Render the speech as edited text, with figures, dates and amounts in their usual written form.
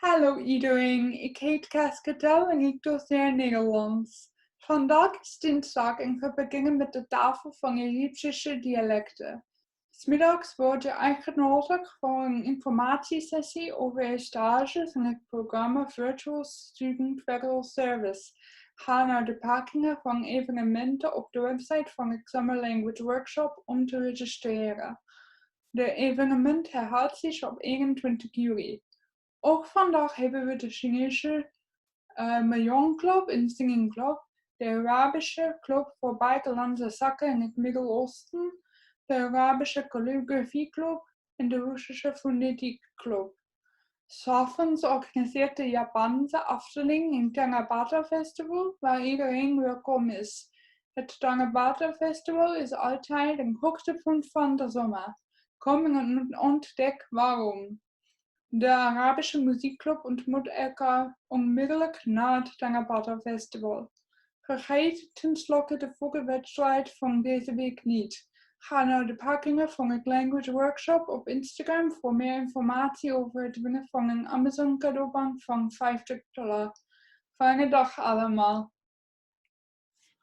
Hallo iedereen, ik heet Cascatel en ik doseer Nederlands. Vandaag is dinsdag en we beginnen met de tafel van Egyptische dialecten. 's Middags word je uitgenodigd voor een informatiesessie over stages in het programma Virtual Student Federal Service. Ga naar de pagina van evenementen op de website van het Summer Language Workshop om te registreren. De evenement herhaalt zich op 21 juli. Ook vandaag hebben we de Chinese Mahjong Club en Singing Club, de Arabische Club voor buitenlandse zaken in het Midden-Oosten, de Arabische Calligraphy Club en de Russische Fonetiek Club. 's Avonds organiseert de Japanse afdeling een Tanabata Festival waar iedereen welkom is. Het Tanabata Festival is altijd een hoogtepunt van de zomer. Kom en ontdek waarom. De Arabische Muziekclub ontmoet elkaar onmiddellijk na het Tanabata Festival. Vergeet tenslotte de voetbalwedstrijd van deze week niet. Ga naar de pagina van het Language Workshop op Instagram voor meer informatie over het winnen van een Amazon cadeaubon van $50. Fijne dag allemaal.